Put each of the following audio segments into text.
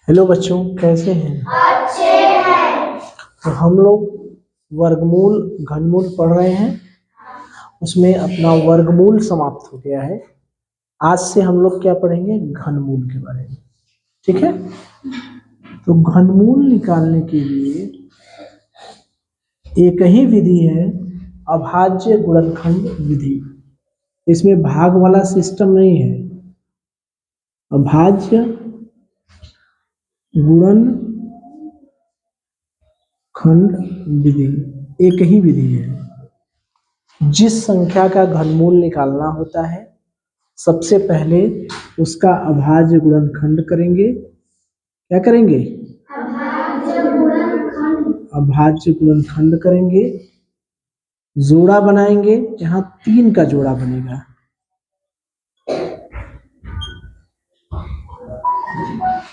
Hello बच्चों, कैसे हैं? अच्छे हैं। तो हम लोग वर्गमूल घनमूल पढ़ रहे हैं। उसमें अपना वर्गमूल समाप्त हो गया है। आज से हम लोग क्या पढ़ेंगे? घनमूल के बारे में। ठीक है। तो घनमूल निकालने के लिए एक ही विधि है, अभाज्य गुणनखंड विधि। इसमें भाग वाला सिस्टम नहीं है। अभाज्य गुणनखंड विधि एक ही विधि है। जिस संख्या का घनमूल निकालना होता है, सबसे पहले उसका अभाज्य गुणनखंड करेंगे। क्या करेंगे? अभाज्य गुणनखंड करेंगे। जोड़ा बनाएंगे। यहाँ 3 का जोड़ा बनेगा।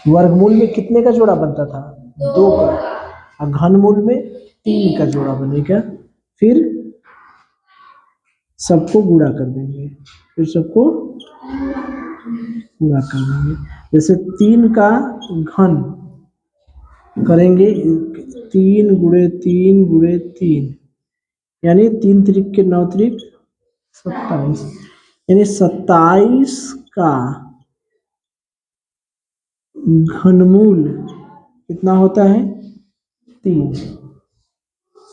वर्गमूल में कितने का जोड़ा बनता था? 2 का। और घनमूल में 3 का जोड़ा बनेगा। फिर सबको गुणा कर देंगे। गुणा कर देंगे। जैसे 3 का घन करेंगे, 3 गुणे 3 गुणे 3, यानी 3 त्रिक के 9 त्रिक 27, यानी 27 का घनमूल कितना होता है? 3।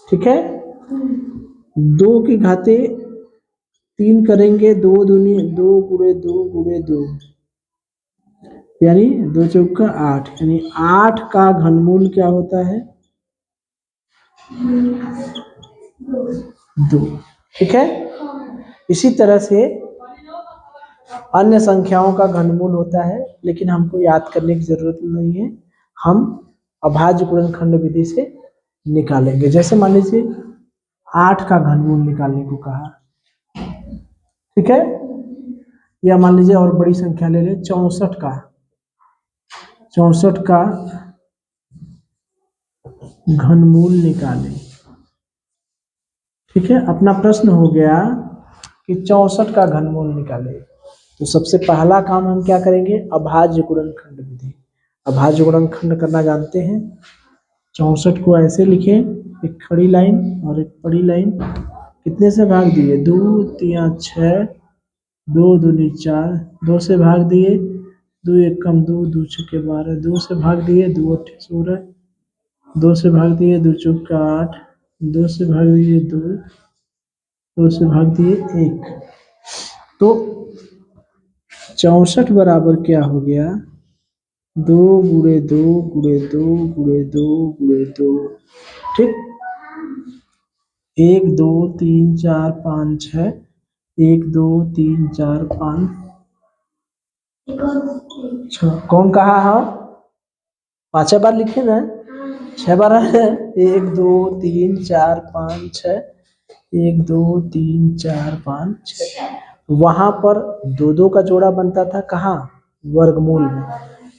ठीक है। 2 की घाते 3 करेंगे, 2 दूनी 2 गुणे 2 गुणे 2, यानी 2 चौका 8, यानी 8 का घनमूल क्या होता है? 2। ठीक है। इसी तरह से अन्य संख्याओं का घनमूल होता है, लेकिन हमको याद करने की जरूरत नहीं है। हम अभाज्य गुणनखंड विधि से निकालेंगे। जैसे मान लीजिए 8 का घनमूल निकालने को कहा। ठीक है। या मान लीजिए और बड़ी संख्या ले लें, 64 का 64 का घनमूल निकालें। ठीक है। अपना प्रश्न हो गया कि 64 का घनमूल निकालें। तो सबसे पहला काम हम क्या करेंगे? अभाज्य गुणनखंड विधि। अभाज्य गुणनखंड करना जानते हैं। 64 को ऐसे लिखें, एक खड़ी लाइन और एक बड़ी लाइन। कितने से भाग दिए? 2 3 6, 2 दूनी 4, 2 से भाग दिए, 2 एक कम 2, 2 छक्के 12, 2 से भाग दिए, 2 अट्ठे 16, 2 से भाग दिए, 2 चौका 8, 2 से भाग दिए 2, 2 से भाग दिए 1। तो 64 बराबर क्या हो गया? 2 गुणे 2 गुणे 2 गुणे 2 गुणे 2। ठीक। 1 2 3 4 5 6, 1 2 3 4 5 6। कौन कहा है? 5 बार लिखे ना? 6 बार है। 1 2 3 4 5 6, 1 2 3 4 5 6। वहां पर 2 का जोड़ा बनता था। कहाँ? वर्गमूल में।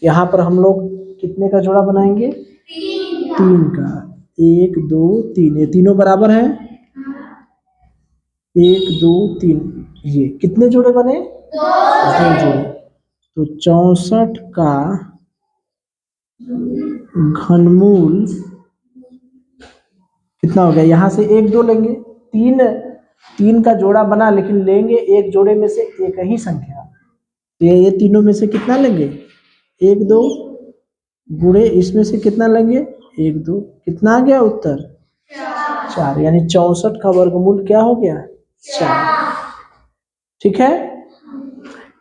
यहाँ पर हम लोग कितने का जोड़ा बनाएंगे? 3 का। 1 2 3, ये तीनों बराबर है। 1 2 3, ये कितने जोड़े बने? 2 जोड़े। तो 64 का घनमूल कितना हो गया? यहाँ से 1 2 लेंगे, 3 का जोड़ा बना, लेकिन लेंगे एक जोड़े में से एक ही संख्या। तो ये तीनों में से कितना लेंगे? 1 2 गुणे इसमें से कितना लेंगे? 1 2। कितना आ गया उत्तर? 4। यानी 64 का वर्गमूल क्या हो गया? 4। ठीक है।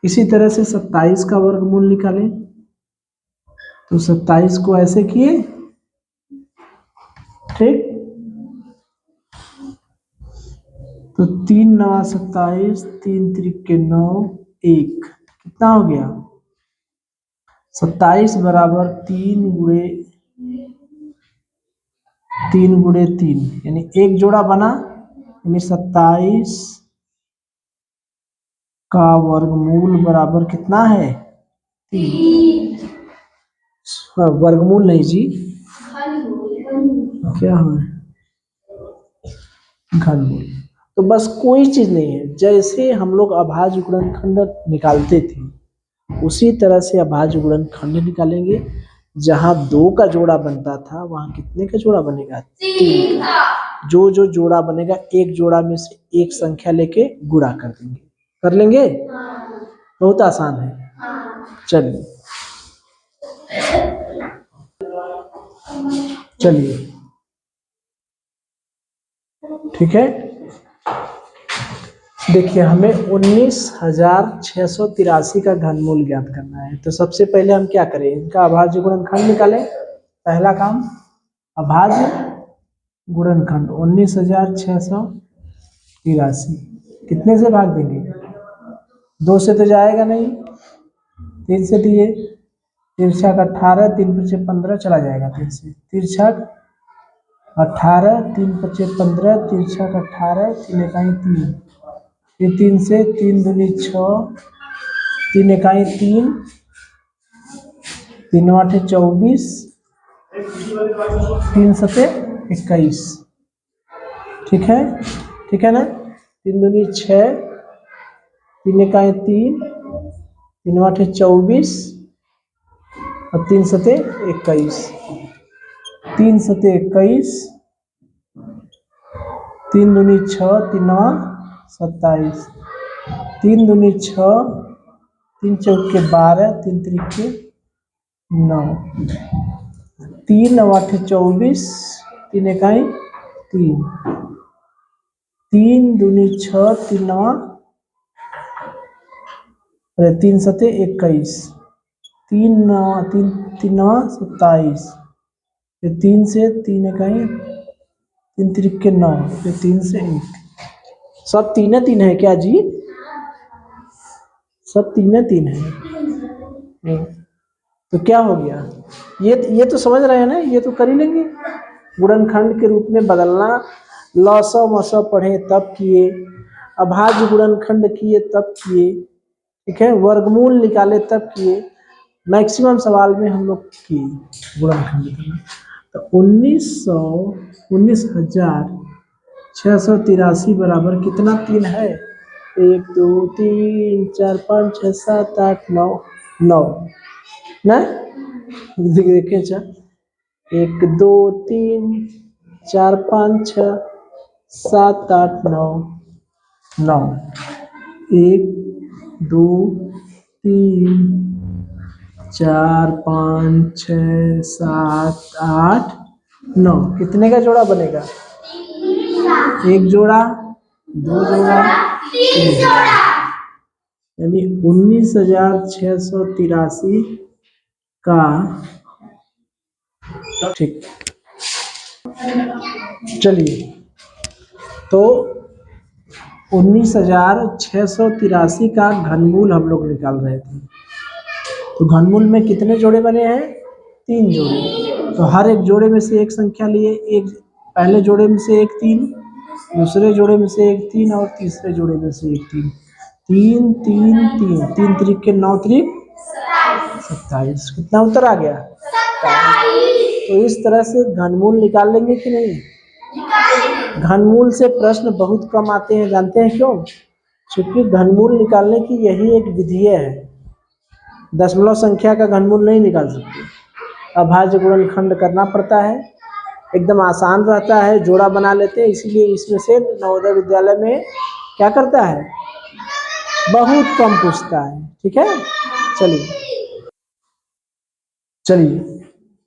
इसी तरह से 27 का वर्गमूल निकालें। तो 27 को ऐसे किए। ठीक। तो 3 9 27, 3 त्रिक के 9, 1, कितना हो गया? 27 बराबर 3 गुणे 3, यानी एक जोड़ा बना, यानी 27 का वर्गमूल बराबर कितना है? 3। वर्गमूल नहीं जी, क्या है? घनमूल। तो बस कोई चीज नहीं है। जैसे हम लोग अभाज्य गुणनखंड निकालते थे, उसी तरह से अभाज्य गुणनखंड निकालेंगे। जहाँ 2 का जोड़ा बनता था वहाँ कितने का जोड़ा बनेगा? 3 का। जो जो जोड़ा बनेगा एक जोड़ा में से एक संख्या लेके गुणा कर देंगे। कर लेंगे? बहुत आसान है। चलिए चलिए ठीक है। देखिए हमें 19,683 का घनमूल ज्ञात करना है। तो सबसे पहले हम क्या करें, इनका अभाज्य गुणनखंड निकालें। पहला काम अभाज्य गुणनखंड 19,683 कितने से भाग देंगे? 2 से तो जाएगा नहीं, 3 से दिए, 3 छक 18, 3 पचे 15 चला जाएगा 3 से, 3 छक 18, 3 पचे 15, 3 छक 18, 3 इकाई 3, ये 3 से 3 दूनी 6, 3 इकाई 3, 3 आठे 24, 3 सते 21। ठीक है ना? 3 दूनी 6, 3 इकाई 3, 3 आठे 24 और 3 सते 21, 3 सते 21, 3 दूनी 6, 3 27, 3 दूनी 6, 3 चौके 12, 3 त्रिके 9, 3 आठे 24, 3 इकाई 3, 3 दूनी 6, 3 सते 21, 3 27, 3 से 3 इकाई 3 त्रिके 9, 3 से 1, सब 3 है क्या जी? सब 3 है। तो क्या हो गया? ये तो समझ रहे हैं ना, ये तो कर ही लेंगे। गुणनखंड के रूप में बदलना लसौ मसौ पढ़े तब किए, अभाज्य गुणनखंड किए तब किए, ठीक है, वर्गमूल निकाले तब किए, मैक्सिमम सवाल में हम लोग किए गुणनखंड करना। तो 19,683 बराबर कितना 3 है? 1 2 3 4 5 6 7 8 9 9 ना? देखें 1 2 3 4 5 6 7 8 9 9, 1 2 3 4 5 6 7 8 9, कितने का जोड़ा बनेगा? 1 जोड़ा, 2 जोड़ा, 3 जोड़ा, यानी 19,683 का, ठीक। चलिए तो 19,683 का घनमूल हम लोग निकाल रहे थे। तो घनमूल में कितने जोड़े बने हैं? 3 जोड़े। तो हर एक जोड़े में से एक संख्या लिए, एक पहले जोड़े में से एक 3, दूसरे जोड़े में से एक 3 और तीसरे जोड़े में से एक 3, 3 3 3, 3 त्रिक 9 त्रिक 27। कितना उत्तर आ गया? 27। तो इस तरह से घनमूल निकाल लेंगे कि नहीं? घनमूल से प्रश्न बहुत कम आते हैं, जानते हैं क्यों? क्योंकि घनमूल निकालने की यही एक विधि है। दशमलव संख्या का घनमूल नहीं निकाल सकते, अभाज्य गुणनखंड करना पड़ता है, एकदम आसान रहता है, जोड़ा बना लेते हैं। इसीलिए इसमें से नवोदय विद्यालय में क्या करता है, बहुत कम पूछता है। ठीक है, चलिए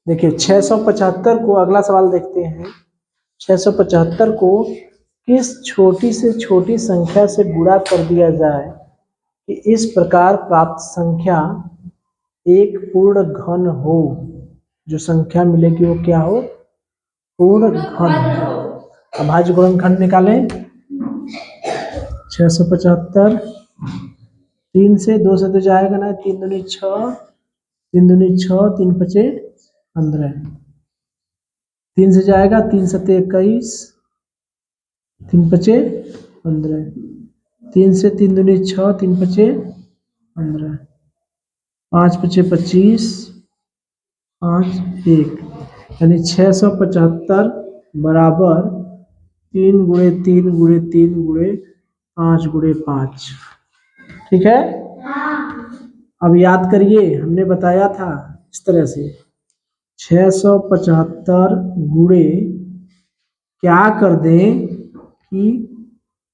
देखिए 675 को, अगला सवाल देखते हैं। 675 को किस छोटी से छोटी संख्या से गुणा कर दिया जाए कि इस प्रकार प्राप्त संख्या एक पूर्ण घन हो। जो संख्या मिलेगी वो क्या हो? पूर्ण घन हो। अभाज्य गुणनखंड निकालें। 675, 3 से 2 से तो जाएगा ना, 3 दूनी 6, 3 दूनी 6, 3 पचे 15, 3 से जाएगा, 3 सते 21, 3 पचे 15, 3 से 3 दूनी 6, 3 पचे 15, 5 पचे 25, 5 1, यानी 675 बराबर 3 गुणे 3 गुणे 3 गुणे 5 गुणे 5। ठीक है, अब याद करिए, हमने बताया था इस तरह से 675 गुणे क्या कर दें कि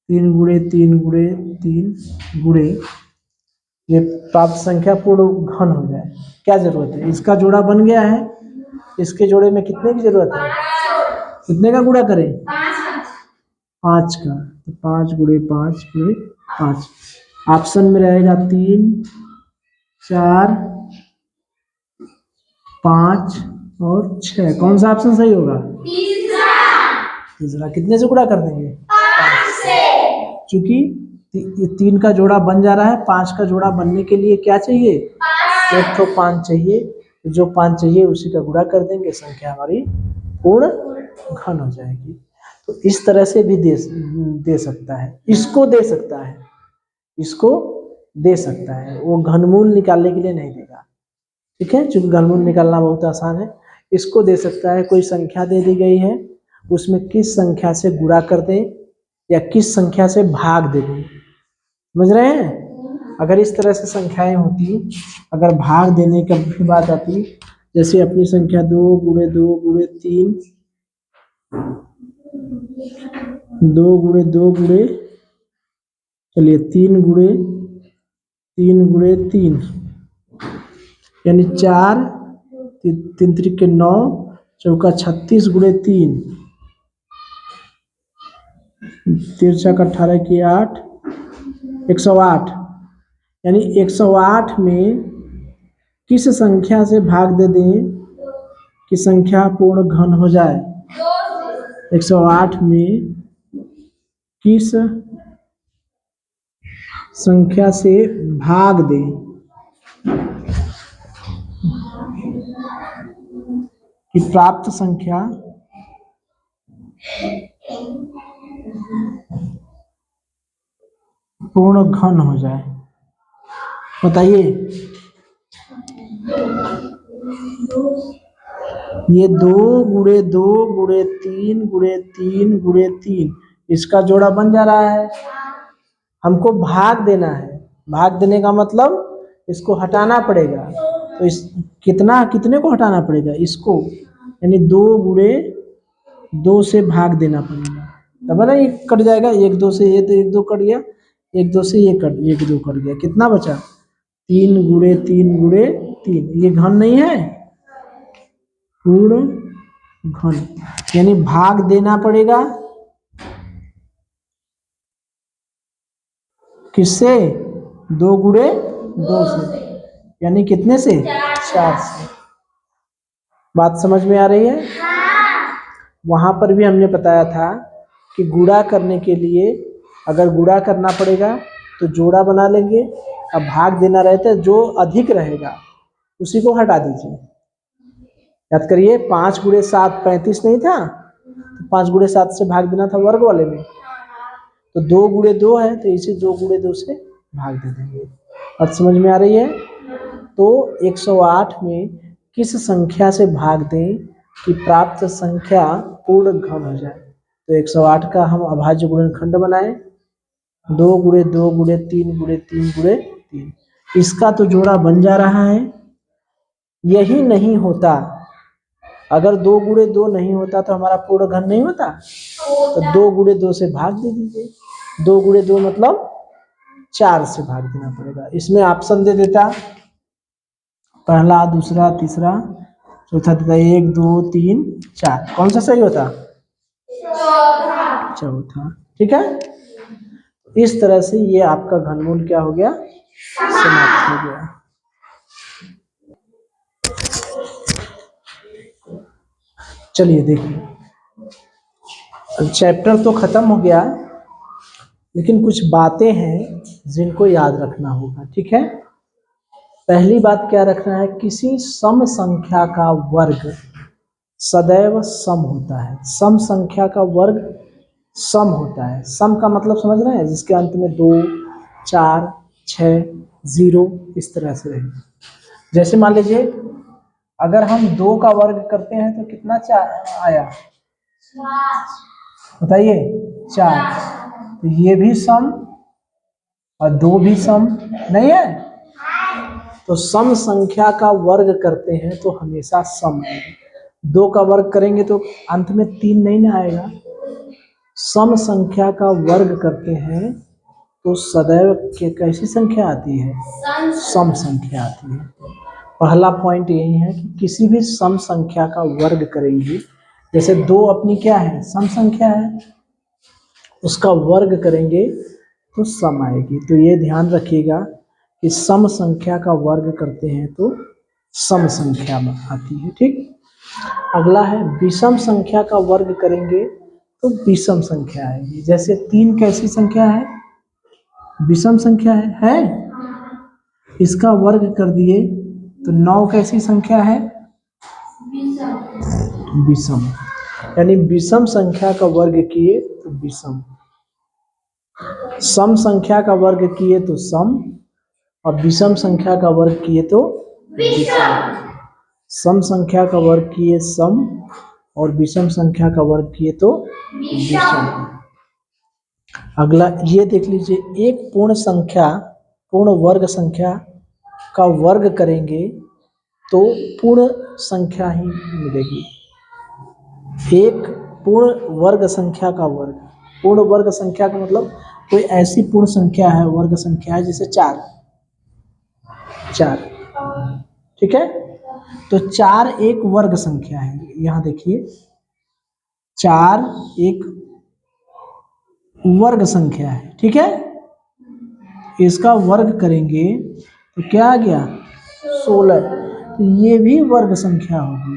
3 गुणे 3 गुणे 3 गुणे ये प्राप्त संख्या पूर्ण घन हो जाए। क्या जरूरत है, इसका जोड़ा बन गया है, इसके जोड़े में कितने की जरूरत है, कितने का गुणा करें, 5 का। तो 5 गुणे 5 गुणे 5 ऑप्शन में रहेगा 3 4 5 और 6। कौन सा ऑप्शन सही होगा, तीसरा। कितने से गुणा कर देंगे, 5 से। चूंकि 3 का जोड़ा बन जा रहा है, 5 का जोड़ा बनने के लिए क्या चाहिए, एक तो 5 चाहिए। जो 5 चाहिए उसी का गुणा कर देंगे, संख्या हमारी पूर्ण घन हो जाएगी। तो इस तरह से भी दे सकता है, इसको दे सकता है, इसको दे सकता है। वो घनमूल निकालने के लिए नहीं देगा, ठीक है, क्योंकि घनमूल निकालना बहुत आसान है। इसको दे सकता है, कोई संख्या दे दी गई है, उसमें किस संख्या से गुणा कर दें या किस संख्या से भाग दे दें, समझ रहे हैं। अगर इस तरह से संख्याएं होती, अगर भाग देने की भी बात आती, जैसे अपनी संख्या 2 गुणे 2 गुणे 3 2 गुणे 2 गुणे चलिए 3 गुणे 3 गुणे 3 यानी 4 3 त्रिक 9 चौका 36 गुणे 3 तिरछा 18 की 8 108। यानी 108 में किस संख्या से भाग दे दें कि संख्या पूर्ण घन हो जाए। 108 में किस संख्या से भाग दें कि प्राप्त संख्या पूर्ण घन हो जाए, बताइए। ये 2 गुणे 2 गुणे 3 गुणे 3 गुणे 3 इसका जोड़ा बन जा रहा है, हमको भाग देना है। भाग देने का मतलब इसको हटाना पड़ेगा, तो इस कितने को हटाना पड़ेगा, इसको, यानी 2 गुणे 2 से भाग देना पड़ेगा, तब ना ये कट जाएगा। 1 2 से ये, तो 1 2 कट गया, 1 2 से ये कट, 1 2 कट गया, कितना बचा 3 गुणे 3 गुणे 3। ये घन नहीं है, पूर्ण घन, यानी भाग देना पड़ेगा किससे, 2 गुणे 2 से, यानी कितने से, 4 से। बात समझ में आ रही है। वहां पर भी हमने बताया था कि गुणा करने के लिए अगर गुणा करना पड़ेगा तो जोड़ा बना लेंगे, अब भाग देना रहता है, जो अधिक रहेगा उसी को हटा दीजिए। याद करिए 5 गुणे 7 35 नहीं था, तो 5 गुणे 7 से भाग देना था वर्ग वाले में, तो 2 गुणे 2 है, तो इसे 2 गुणे 2 से भाग दे देंगे। बात समझ में आ रही है। तो 108 में किस संख्या से भाग दें कि प्राप्त संख्या पूर्ण घन हो जाए। तो 108 का हम अभाज्य गुणनखंड बनाए, 2 गुणे 2 गुणे 3 गुणे 3 गुणे 3, इसका तो जोड़ा बन जा रहा है। यही नहीं होता, अगर 2 गुणे 2 नहीं होता तो हमारा पूर्ण घन नहीं होता, तो 2 गुणे 2 से भाग दे दीजिए। 2 गुणे 2 मतलब 4 से भाग देना पड़ेगा। इसमें ऑप्शन दे देता, पहला दूसरा तीसरा चौथा देता, 1 2 3 4, कौन सा सही होता, चौथा, ठीक है। इस तरह से ये आपका घनमूल क्या हो गया, समाप्त हो गया। चलिए देखिए, चैप्टर तो खत्म हो गया, लेकिन कुछ बातें हैं जिनको याद रखना होगा, ठीक है। पहली बात क्या रखना है, किसी सम संख्या का वर्ग सदैव सम होता है। सम संख्या का वर्ग सम होता है। सम का मतलब समझ रहे हैं, जिसके अंत में 2 4 6 0 इस तरह से रहेगा। जैसे मान लीजिए अगर हम 2 का वर्ग करते हैं तो कितना 4 आया, बताइए 4, तो ये भी सम और 2 भी सम नहीं है, तो सम संख्या का वर्ग करते हैं तो हमेशा सम आएगा। 2 का वर्ग करेंगे तो अंत में 3 नहीं ना आएगा। सम संख्या का वर्ग करते हैं तो सदैव कैसी संख्या आती है? सम संख्या आती है। पहला पॉइंट यही है कि किसी भी सम संख्या का वर्ग करेंगे, जैसे 2 अपनी क्या है? सम संख्या है, उसका वर्ग करेंगे तो सम आएगी। तो ये ध्यान रखिएगा कि सम संख्या का वर्ग करते हैं तो सम संख्या आती है। ठीक, अगला है विषम संख्या का वर्ग करेंगे तो विषम संख्या आएगी। जैसे 3 कैसी संख्या है? विषम संख्या है? इसका वर्ग कर दिए तो 9 कैसी संख्या है? विषम। यानी विषम संख्या का वर्ग किए तो विषम, सम संख्या का वर्ग किए तो सम, और विषम संख्या का वर्ग किए तो विषम। सम संख्या का वर्ग किए सम और विषम संख्या का वर्ग किए तो विषम। अगला ये देख लीजिए, एक पूर्ण संख्या, पूर्ण वर्ग संख्या का वर्ग करेंगे तो पूर्ण संख्या ही मिलेगी। एक पूर्ण वर्ग संख्या का वर्ग, पूर्ण वर्ग संख्या का मतलब कोई ऐसी पूर्ण संख्या है, वर्ग संख्या है, जैसे 4, ठीक है। तो 4 एक वर्ग संख्या है। यहाँ देखिए 4 एक वर्ग संख्या है, ठीक है। इसका वर्ग करेंगे तो क्या आ गया? 16। तो ये भी वर्ग संख्या होगी,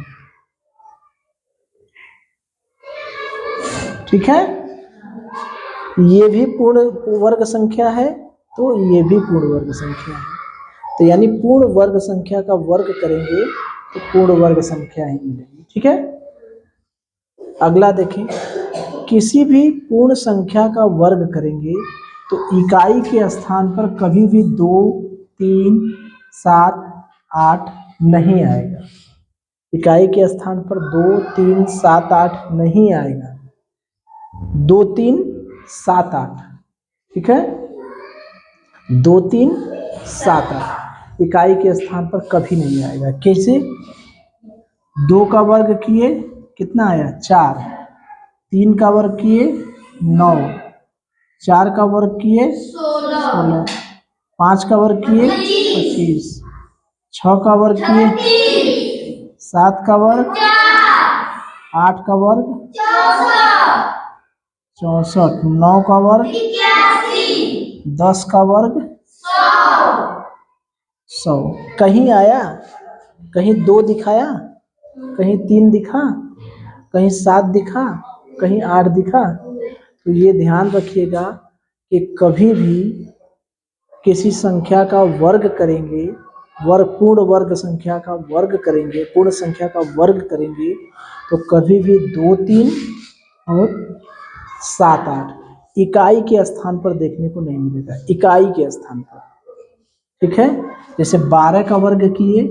ठीक है। ये भी पूर्ण वर्ग संख्या है तो ये भी पूर्ण वर्ग संख्या है। तो यानी पूर्ण वर्ग संख्या का वर्ग करेंगे तो पूर्ण वर्ग संख्या ही मिलेगी, ठीक है। अगला देखें, किसी भी पूर्ण संख्या का वर्ग करेंगे तो इकाई के स्थान पर कभी भी 2, 3, 7, 8 नहीं आएगा। इकाई के स्थान पर 2, 3, 7, 8 नहीं आएगा। 2, 3, 7, 8, ठीक है। 2, 3, 7, 8 इकाई के स्थान पर कभी नहीं आएगा। कैसे? 2 का वर्ग किए कितना आया? 4। 3 का वर्ग किए 9। 4 का वर्ग किए 16। 5 का वर्ग किए 25। 6 का वर्ग किए 7 का वर्ग 8 का वर्ग 64। 9 का वर्ग 10 का वर्ग 100। कहीं आया? कहीं 2 दिखाया? कहीं 3 दिखा? कहीं 7 दिखा? कहीं 8 दिखा? तो ये ध्यान रखिएगा कि कभी भी किसी संख्या का वर्ग करेंगे, पूर्ण वर्ग संख्या का वर्ग करेंगे, पूर्ण संख्या का वर्ग करेंगे तो कभी भी 2, 3 और 7, 8 इकाई के स्थान पर देखने को नहीं मिलेगा। इकाई के स्थान पर, ठीक है। जैसे 12 का वर्ग किए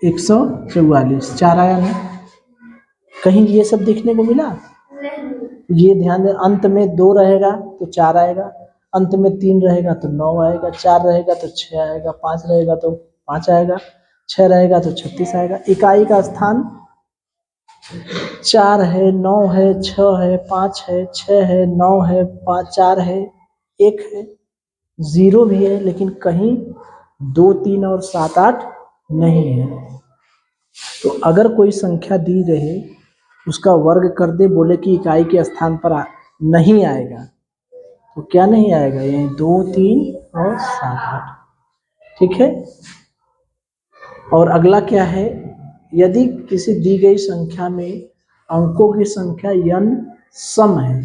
144, 4 आया ना? कहीं ये सब देखने को मिला? ये ध्यान दें, अंत में 2 रहेगा तो 4 आएगा, अंत में 3 रहेगा तो 9 आएगा, 4 रहेगा तो 6 आएगा, 5 रहेगा तो 5 आएगा, 6 रहेगा तो 36 आएगा। इकाई का स्थान 4 है, 9 है, 6 है, 5 है, 6 है, 9 है, 5, 4 है, 1 है, 0 भी है, लेकिन कहीं 2, 3 और 7, 8 नहीं है। तो अगर कोई संख्या दी रहे, उसका वर्ग कर दे, बोले कि इकाई के स्थान पर नहीं आएगा, तो क्या नहीं आएगा? यही 2, 3 और 7, 8, ठीक है। और अगला क्या है, यदि किसी दी गई संख्या में अंकों की संख्या n सम है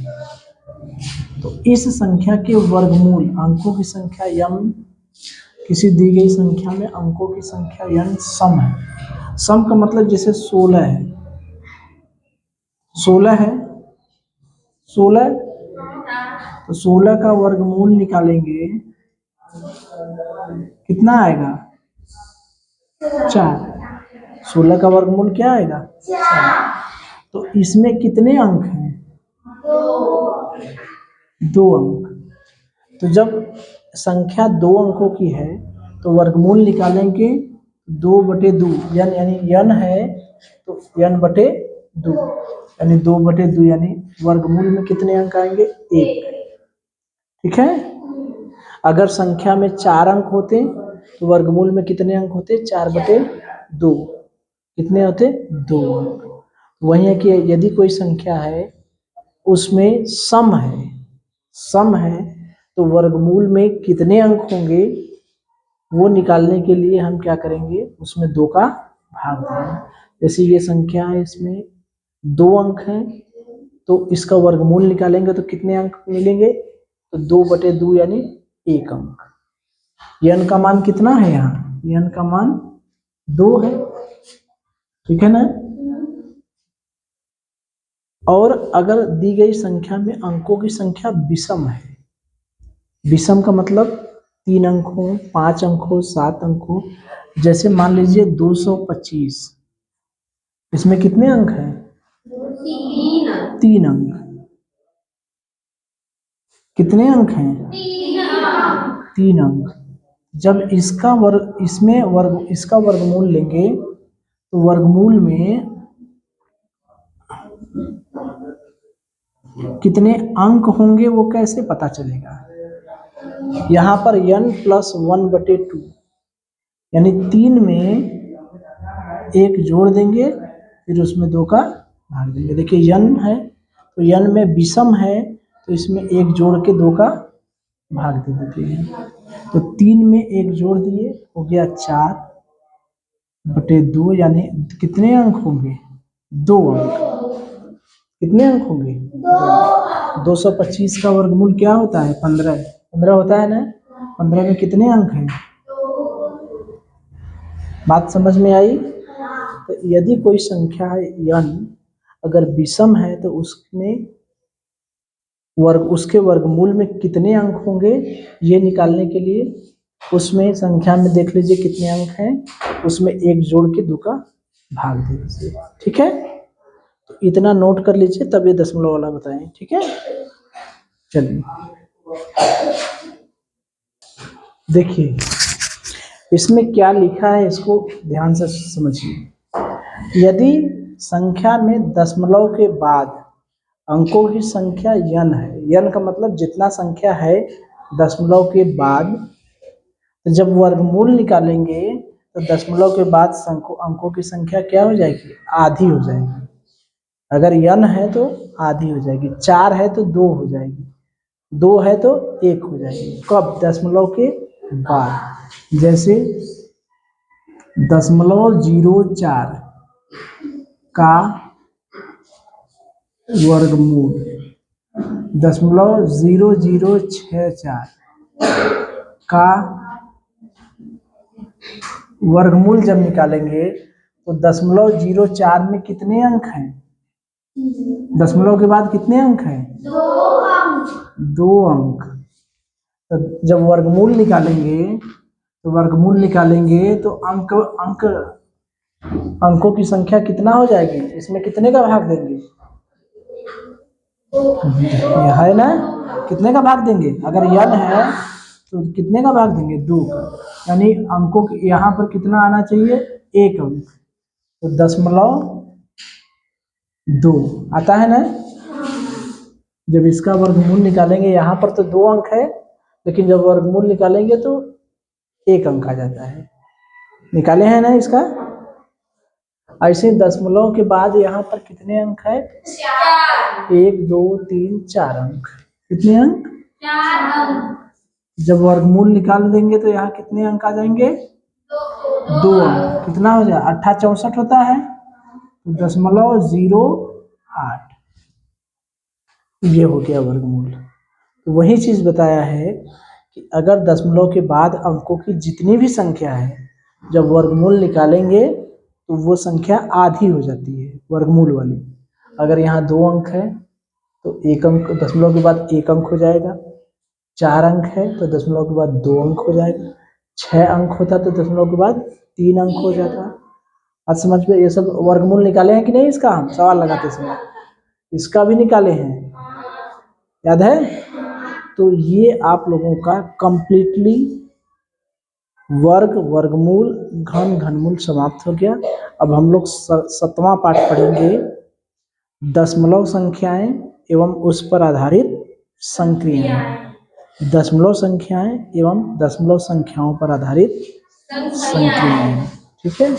तो इस संख्या के वर्गमूल, अंकों की संख्या m, किसी दी गई संख्या में अंकों की संख्या n सम है। सम का मतलब जैसे 16 है, 16 है, 16 तो 16 का वर्गमूल निकालेंगे कितना आएगा? 4। 16 का वर्गमूल क्या आएगा? 4। तो इसमें कितने अंक हैं? 2 अंक। तो जब संख्या 2 अंकों की है तो वर्गमूल निकालेंगे 2/2 यानी n है तो n/2 यानी 2/2 यानी वर्गमूल में कितने अंक आएंगे 1। ठीक है, अगर संख्या में 4 अंक होते तो वर्गमूल में कितने अंक होते 4/2 कितने होते 2 अंक। वही है कि यदि कोई संख्या है उसमें सम है तो वर्गमूल में कितने अंक होंगे वो निकालने के लिए हम क्या करेंगे उसमें 2 का भाग देंगे। जैसे ये संख्या है इसमें 2 अंक हैं तो इसका वर्गमूल निकालेंगे तो कितने अंक मिलेंगे तो 2/2 यानी 1 अंक। n का मान कितना है यहाँ n का मान 2 है। ठीक है ना। और अगर दी गई संख्या में अंकों की संख्या विषम है, विषम का मतलब 3 अंक हो 5 अंक हो 7 अंक हो, जैसे मान लीजिए 225 इसमें कितने अंक हैं 3 अंक। कितने अंक हैं 3 अंक। जब इसका वर्गमूल लेंगे तो वर्गमूल में कितने अंक होंगे वो कैसे पता चलेगा। यहाँ पर n + 1/2 यानी 3 में 1 जोड़ देंगे फिर उसमें 2 का भाग देंगे। देखिए n है तो n में विषम है तो इसमें 1 जोड़ के 2 का भाग दे देते हैं। तो 3 में 1 जोड़ दिए हो गया 4/2 यानी कितने अंक होंगे 2 अंक। कितने अंक होंगे 225 का वर्गमूल क्या होता है 15 होता है ना। 15 में कितने अंक हैं बात समझ में आई। तो यदि कोई संख्या n अगर विषम है तो उसके वर्गमूल में कितने अंक होंगे ये निकालने के लिए उसमें संख्या में देख लीजिए कितने अंक हैं उसमें 1 जोड़ के 2 का भाग दे दीजिए। ठीक है, तो इतना नोट कर लीजिए तब ये दशमलव वाला बताएं। ठीक है, चलिए देखिए इसमें क्या लिखा है इसको ध्यान से समझिए। यदि संख्या में दशमलव के बाद अंकों की संख्या n है, n का मतलब जितना संख्या है दशमलव के बाद, तो जब वर्गमूल निकालेंगे तो दशमलव के बाद अंकों की संख्या क्या हो जाएगी आधी हो जाएगी। अगर n है तो आधी हो जाएगी, 4 है तो 2 हो जाएगी, 2 है तो 1 हो जाएगी। कब दशमलव के बाद। जैसे 0.04 का वर्गमूल 0.0064 का वर्गमूल जब निकालेंगे तो 0.04 में कितने अंक हैं दशमलव के बाद कितने अंक हैं 2 अंक। तो जब वर्गमूल निकालेंगे तो अंकों की संख्या कितना हो जाएगी इसमें कितने का भाग देंगे यह है ना कितने का भाग देंगे। अगर n है तो कितने का भाग देंगे 2 का, यानी अंकों के यहाँ पर कितना आना चाहिए 1 अंक। तो 0.2 आता है ना। जब इसका वर्गमूल निकालेंगे यहाँ पर तो 2 अंक है लेकिन जब वर्गमूल निकालेंगे तो 1 अंक आ जाता है। निकाले हैं ना इसका। ऐसे दशमलव के बाद यहाँ पर कितने अंक है 1 2 3 4 अंक। कितने अंक 4 अंक। जब वर्गमूल निकाल देंगे तो यहाँ कितने अंक आ जाएंगे 2 अंक। कितना हो जाए 8 64 होता है तो 0.08 ये हो गया वर्गमूल। तो वही चीज बताया है कि अगर दशमलव के बाद अंकों की जितनी भी संख्या है जब वर्गमूल निकालेंगे तो वो संख्या आधी हो जाती है वर्गमूल वाली। अगर यहाँ 2 अंक है तो 1 अंक दशमलव के बाद 1 अंक हो जाएगा, 4 अंक है तो दशमलव के बाद 2 अंक हो जाएगा, 6 अंक होता तो दशमलव के बाद 3 अंक हो जाता। आज समझ में। ये सब वर्गमूल निकाले हैं कि नहीं इसका हम सवाल लगाते समय इसका भी निकाले हैं याद है। तो ये आप लोगों का कंप्लीटली वर्ग, वर्गमूल, घन, घनमूल समाप्त हो गया। अब हम लोग 7वां पाठ पढ़ेंगे, दशमलव संख्याएं एवं उस पर आधारित संक्रियाएं। दशमलव संख्याएं एवं दशमलव संख्याओं पर आधारित संक्रियाएं। ठीक है।